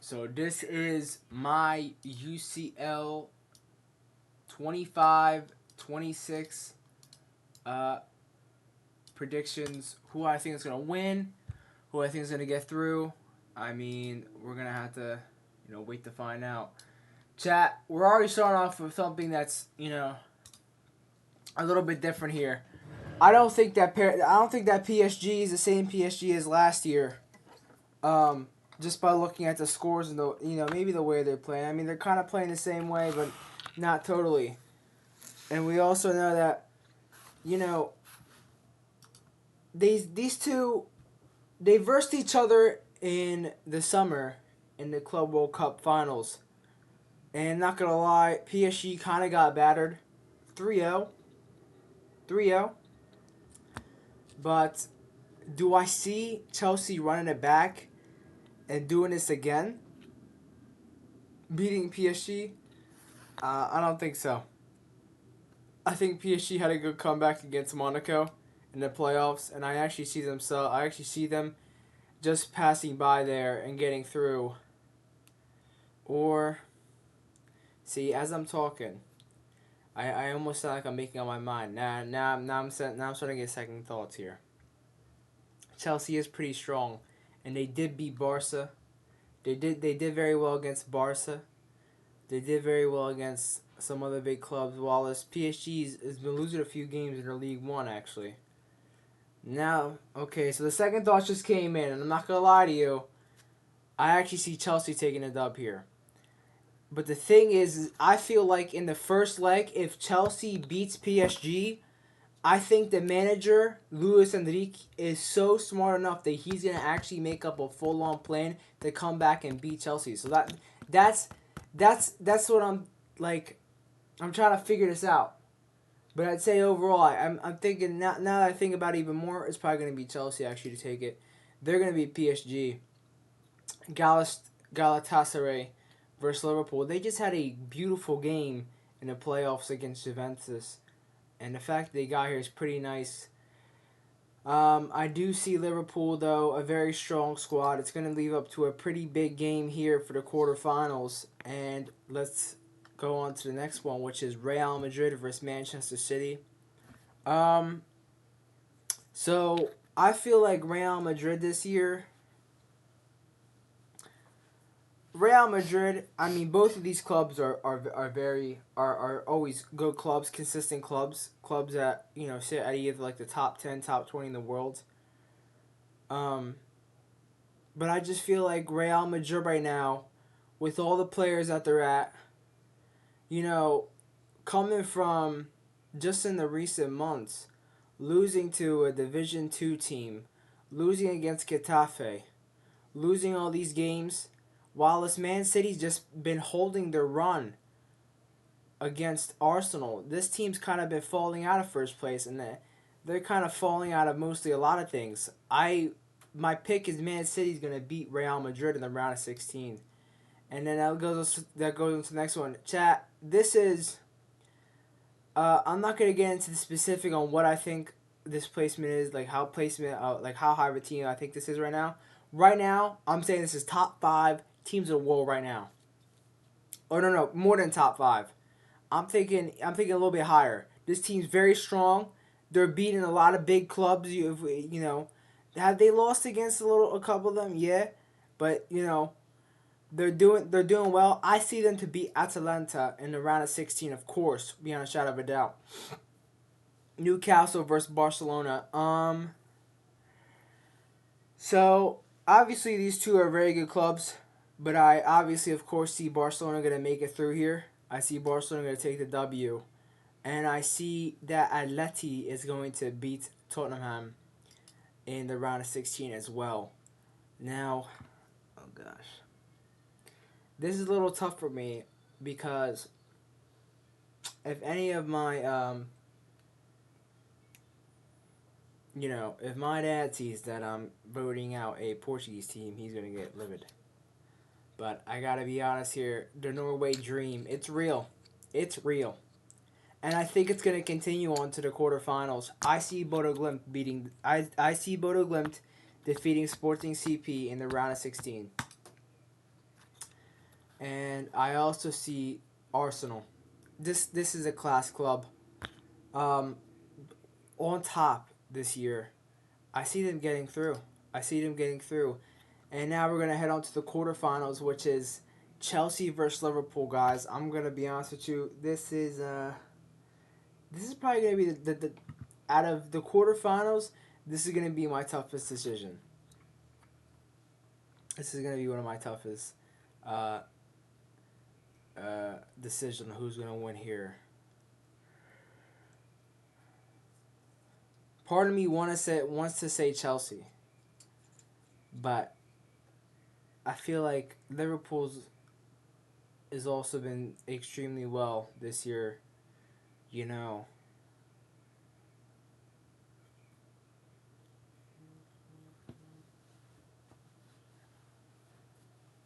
So this is my UCL 25-26 uh, predictions. Who I think is going to win, who I think is going to get through. I mean, we're going to have to, wait to find out. Chat, we're already starting off with something that's, a little bit different here. I don't think that PSG is the same PSG as last year. Um, just by looking at the scores and maybe the way they're playing. I mean, they're kind of playing the same way, but not totally. And we also know that you know these two they versed each other in the summer in the Club World Cup finals. And not gonna lie, PSG kind of got battered, 3-0, 3-0. But do I see Chelsea running it back and doing this again, beating PSG? I don't think so. I think PSG had a good comeback against Monaco in the playoffs, and I actually see them. I actually see them just passing by there and getting through. Or see, as I'm talking, I almost sound like I'm making up my mind. Now I'm starting to get second thoughts here. Chelsea is pretty strong, and they did beat Barca. They did very well against Barca. They did very well against some other big clubs. Wallace has been losing a few games in their League One actually. Now, okay, so the second thought just came in, and I'm not gonna lie to you. I actually see Chelsea taking a dub here. But the thing is I feel like in the first leg, if Chelsea beats PSG, I think the manager, Luis Enrique, is so smart enough that he's gonna actually make up a full-on plan to come back and beat Chelsea. So that's what I'm like. I'm trying to figure this out. But I'd say overall, I'm thinking now that I think about it even more, it's probably gonna be Chelsea actually to take it. They're gonna be PSG. Galatasaray versus Liverpool. They just had a beautiful game in the playoffs against Juventus, and the fact they got here is pretty nice. I do see Liverpool, though, a very strong squad. It's going to lead up to a pretty big game here for the quarterfinals. And let's go on to the next one, which is Real Madrid versus Manchester City. Um, so I feel like Real Madrid this year. Real Madrid. I mean, both of these clubs are always good clubs, consistent clubs that sit at either like the top 10, top 20 in the world. Um, but I just feel like Real Madrid right now, with all the players that they're at, you know, coming from just in the recent months, losing to a Division Two team, losing against Getafe, losing all these games, while this Man City's just been holding their run against Arsenal. This team's kind of been falling out of first place, and they're kind of falling out of mostly a lot of things. My pick is Man City's gonna beat Real Madrid in the round of 16, and then that goes into the next one. Chat. This is. I'm not gonna get into the specific on what I think this placement is, like how high of a team I think this is right now. Right now, I'm saying this is top 5 teams in the world right now. Oh no, more than top 5. I'm thinking a little bit higher. This team's very strong. They're beating a lot of big clubs. Have they lost against a couple of them? Yeah, but they're doing well. I see them to beat Atalanta in the round of 16, of course, beyond a shadow of a doubt. Newcastle versus Barcelona. So obviously these two are very good clubs, but I obviously of course see Barcelona gonna make it through here. I see Barcelona gonna take the W, and I see that Atleti is going to beat Tottenham in the round of 16 as well. Now, oh gosh, this is a little tough for me because if any of my if my dad sees that I'm voting out a Portuguese team, he's gonna get livid. But I gotta be honest here, the Norway dream, it's real. It's real. And I think it's gonna continue on to the quarterfinals. I see Bodo Glimt defeating Sporting CP in the round of 16. and I also see Arsenal. This is a class club. Um, on top this year. I see them getting through. I see them getting through. And now we're gonna head on to the quarterfinals, which is Chelsea versus Liverpool, guys. I'm gonna be honest with you. This is probably gonna be the out of the quarterfinals. This is gonna be my toughest decision. This is gonna be one of my toughest uh, decision. Who's gonna win here? Part of me wants to say Chelsea, but I feel like Liverpool's has also been extremely well this year. You know,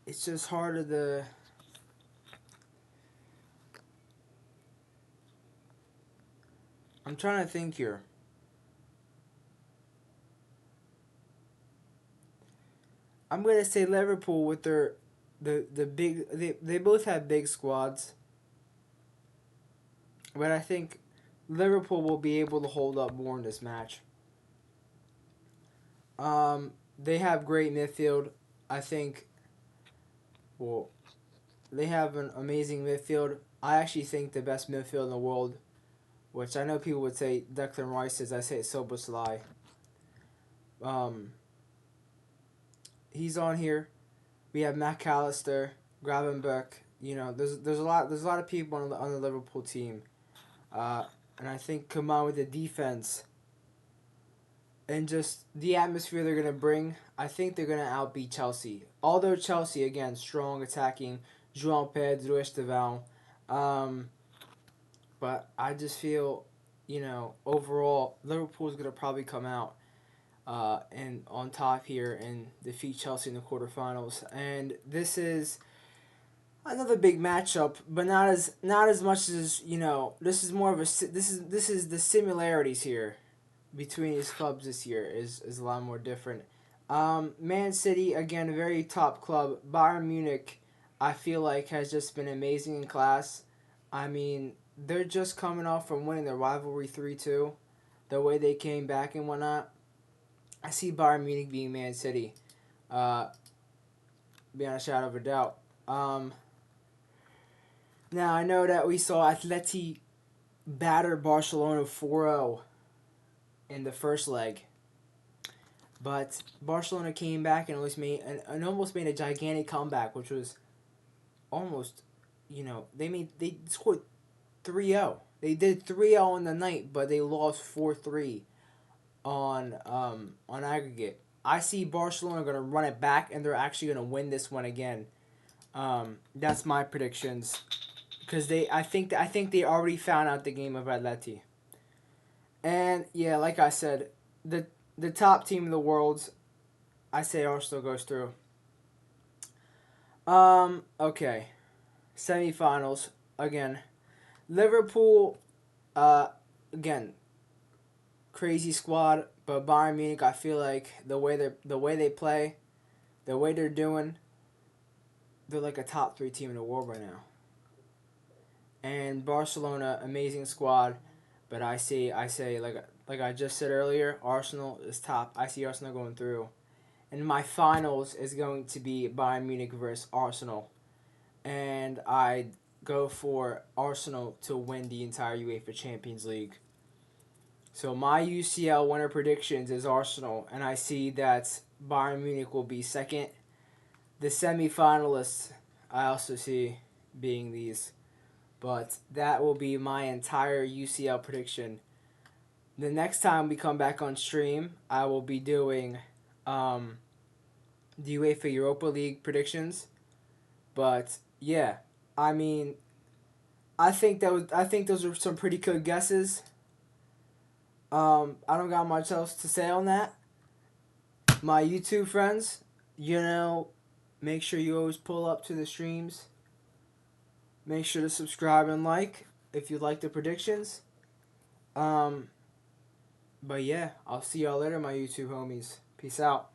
it's just harder to. I'm trying to think here. I'm gonna say Liverpool with the big they both have big squads, but I think Liverpool will be able to hold up more in this match. They have great midfield. I think. Well, they have an amazing midfield. I actually think the best midfield in the world, which I know people would say Declan Rice is. I say it's Soboslai. Um, he's on here. We have McAllister, Gravenberch. You know, there's a lot of people on the Liverpool team, and I think combined with the defense and just the atmosphere they're gonna bring, I think they're gonna outbeat Chelsea. Although Chelsea again strong attacking, João Pedro, Estevão, um, but I just feel, overall Liverpool's gonna probably come out and on top here and defeat Chelsea in the quarterfinals. And this is another big matchup, but not as much as This is more of a this is the similarities here between these clubs this year is a lot more different. Man City again, a very top club. Bayern Munich, I feel like has just been amazing in class. I mean, they're just coming off from winning their rivalry 3-2. The way they came back and whatnot. I see Bayern Munich being Man City, uh, beyond a shadow of a doubt. Now I know that we saw Atleti batter Barcelona 4-0 in the first leg, but Barcelona came back and almost made a gigantic comeback, which was almost, they scored 3-0. They did 3-0 in the night, but they lost 4-3 on aggregate. I see Barcelona going to run it back, and they're actually going to win this one again. That's my predictions, because I think they already found out the game of Atleti. And yeah, like I said, the top team in the world, I say Arsenal goes through. Okay, semifinals again. Liverpool, uh, again, crazy squad, but Bayern Munich, I feel like the way they play, the way they're doing, they're like a top three team in the world right now. And Barcelona, amazing squad, but I say like I just said earlier, Arsenal is top. I see Arsenal going through, and my finals is going to be Bayern Munich versus Arsenal, and I go for Arsenal to win the entire UEFA Champions League. So my UCL winner predictions is Arsenal, and I see that Bayern Munich will be second. The semifinalists I also see being these, but that will be my entire UCL prediction. The next time we come back on stream, I will be doing the UEFA Europa League predictions. But yeah, I mean, I think those are some pretty good guesses. I don't got much else to say on that. My YouTube friends, make sure you always pull up to the streams. Make sure to subscribe and like if you like the predictions. Um, but yeah, I'll see y'all later, my YouTube homies. Peace out.